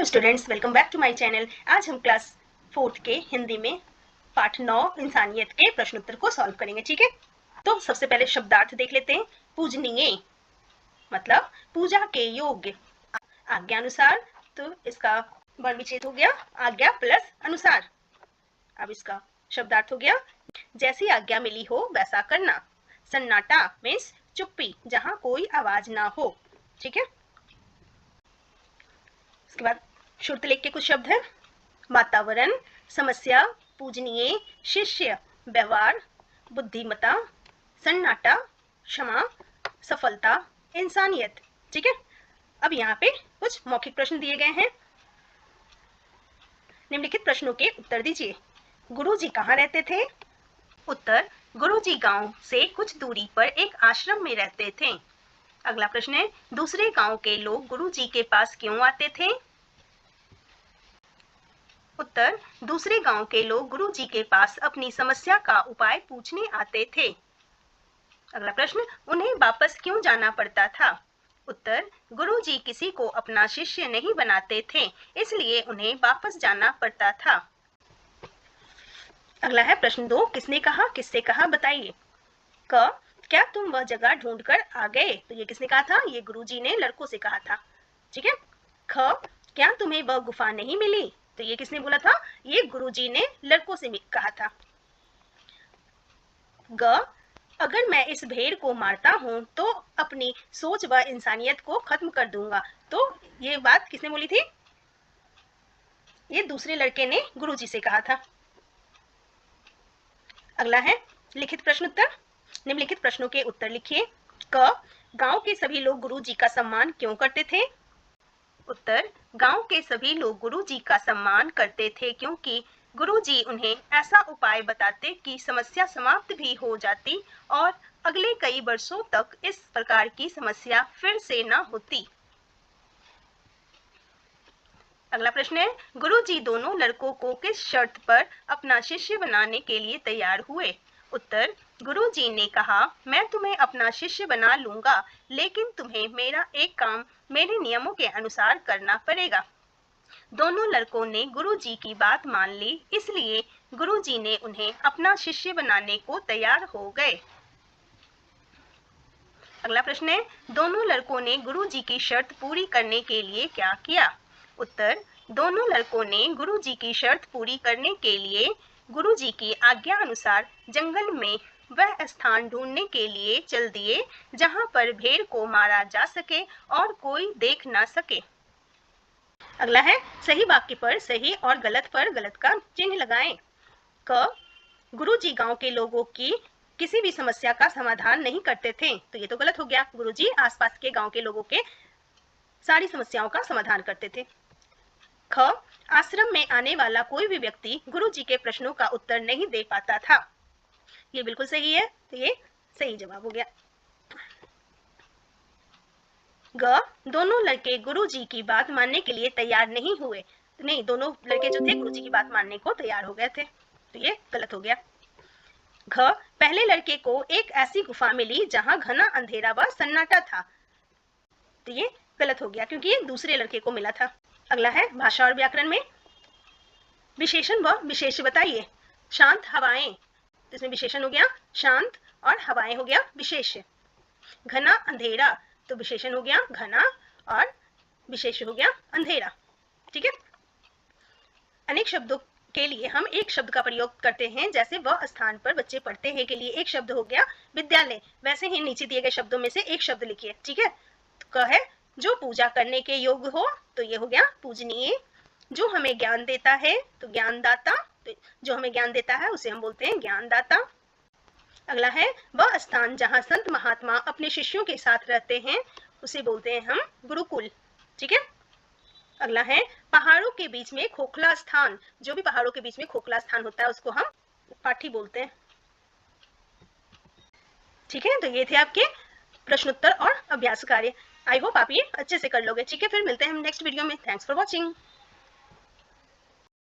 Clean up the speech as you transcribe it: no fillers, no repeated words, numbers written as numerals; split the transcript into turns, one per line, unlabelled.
Students, welcome back to my channel. आज हम class 4th के हिंदी में पाठ 9 इंसानियत के प्रश्नोत्तर को सॉल्व करेंगे। ठीक है, तो सबसे पहले शब्दार्थ देख लेते हैं। पूजनीय मतलब पूजा के योग्य, आज्ञा अनुसार, तो इसका वर्ण विच्छेद हो गया आज्ञा प्लस अनुसार। अब इसका शब्दार्थ हो गया जैसी आज्ञा मिली हो वैसा करना। सन्नाटा मीन्स चुप्पी, जहां कोई आवाज ना हो। ठीक है, इसके बाद शुद्धलेख के कुछ शब्द हैं। वातावरण, समस्या, पूजनीय, शिष्य, व्यवहार, बुद्धिमता, सन्नाटा, क्षमा, सफलता, इंसानियत। ठीक है, अब यहाँ पे कुछ मौखिक प्रश्न दिए गए हैं। निम्नलिखित प्रश्नों के उत्तर दीजिए। गुरुजी कहाँ रहते थे? उत्तर, गुरुजी गांव से कुछ दूरी पर एक आश्रम में रहते थे। अगला प्रश्न है, दूसरे गांव के लोग गुरुजी के पास क्यों आते थे? उत्तर, दूसरे गांव के लोग गुरुजी के पास अपनी समस्या का उपाय पूछने आते थे। अगला प्रश्न, उन्हें वापस क्यों जाना पड़ता था? उत्तर, गुरुजी किसी को अपना शिष्य नहीं बनाते थे, इसलिए उन्हें वापस जाना पड़ता था। अगला है प्रश्न 2, किसने कहा, किससे कहा, बताइए। क, क्या तुम वह जगह ढूंढ कर आ गए? तो ये किसने कहा था? ये गुरुजी ने लड़कों से कहा था। ठीक है। ख, क्या तुम्हें वह गुफा नहीं मिली? तो ये किसने बोला था? ये गुरुजी ने लड़कों से कहा था। ग, अगर मैं इस भेड़ को मारता हूं तो अपनी सोच व इंसानियत को खत्म कर दूंगा। तो ये बात किसने बोली थी? ये दूसरे लड़के ने गुरुजी से कहा था। अगला है लिखित प्रश्न उत्तर। निम्नलिखित प्रश्नों के उत्तर लिखिए। क, गांव के सभी लोग गुरुजी का सम्मान क्यों करते थे? उत्तर, गांव के सभी लोग गुरुजी का सम्मान करते थे क्योंकि गुरुजी उन्हें ऐसा उपाय बताते कि समस्या समाप्त भी हो जाती और अगले कई वर्षों तक इस प्रकार की समस्या फिर से न होती। अगला प्रश्न है, गुरुजी दोनों लड़कों को किस शर्त पर अपना शिष्य बनाने के लिए तैयार हुए? उत्तर, गुरुजी ने कहा, मैं तुम्हें अपना शिष्य बना लूंगा, लेकिन तुम्हें मेरा एक काम मेरे नियमों के अनुसार करना पड़ेगा। दोनों लड़कों ने गुरुजी की बात मान ली, इसलिए गुरुजी ने उन्हें अपना शिष्य बनाने को तैयार हो गए। अगला प्रश्न है, दोनों लड़कों ने गुरुजी की शर्त पूरी करने के लिए क्या किया? उत्तर, दोनों लड़कों ने गुरुजी की शर्त पूरी करने के लिए गुरुजी की आज्ञा अनुसार जंगल में वह स्थान ढूंढने के लिए चल दिए जहां पर भेड़ को मारा जा सके और कोई देख ना सके। अगला है, सही वाक्य पर सही और गलत पर गलत का चिन्ह लगाएं। क, गुरुजी गांव के लोगों की किसी भी समस्या का समाधान नहीं करते थे। तो ये तो गलत हो गया। गुरुजी आसपास के गांव के लोगों के सारी समस्याओं का समाधान करते थे। ख, आश्रम में आने वाला कोई भी व्यक्ति गुरुजी के प्रश्नों का उत्तर नहीं दे पाता था। ये बिल्कुल सही है, तो ये सही जवाब हो गया। ग, दोनों लड़के गुरुजी की बात मानने के लिए तैयार नहीं हुए। नहीं, दोनों लड़के जो थे गुरुजी की बात मानने को तैयार हो गए थे, तो ये गलत हो गया। घ, पहले लड़के को एक ऐसी गुफा मिली जहां घना अंधेरा व सन्नाटा था। तो ये गलत हो गया क्योंकि ये दूसरे लड़के को मिला था। अगला है भाषा और व्याकरण में विशेषण व विशेष्य बताइए। शांत हवाएं, तो इसमें विशेषण हो गया शांत और हवाएं हो गया विशेष्य। घना अंधेरा, तो विशेषण हो गया घना और विशेष्य हो गया अंधेरा। ठीक है, अनेक शब्दों के लिए हम एक शब्द का प्रयोग करते हैं, जैसे वह स्थान पर बच्चे पढ़ते हैं के लिए एक शब्द हो गया विद्यालय। वैसे ही नीचे दिए गए शब्दों में से एक शब्द लिखिए। ठीक है, तो क है जो पूजा करने के योग्य हो, तो ये हो गया पूजनीय। जो हमें ज्ञान देता है, तो ज्ञानदाता। तो जो हमें ज्ञान देता है उसे हम बोलते हैं ज्ञानदाता। अगला है, वह स्थान जहां संत महात्मा अपने शिष्यों के साथ रहते हैं, उसे बोलते हैं हम गुरुकुल। ठीक है। अगला है, पहाड़ों के बीच में खोखला स्थान। जो भी पहाड़ों के बीच में खोखला स्थान होता है उसको हम पाठी बोलते हैं। ठीक है, तो ये थे आपके प्रश्नोत्तर और अभ्यास कार्य। आई होप आप ये अच्छे से कर लोगे। ठीक है, फिर मिलते हैं हम नेक्स्ट वीडियो में। Thanks for watching.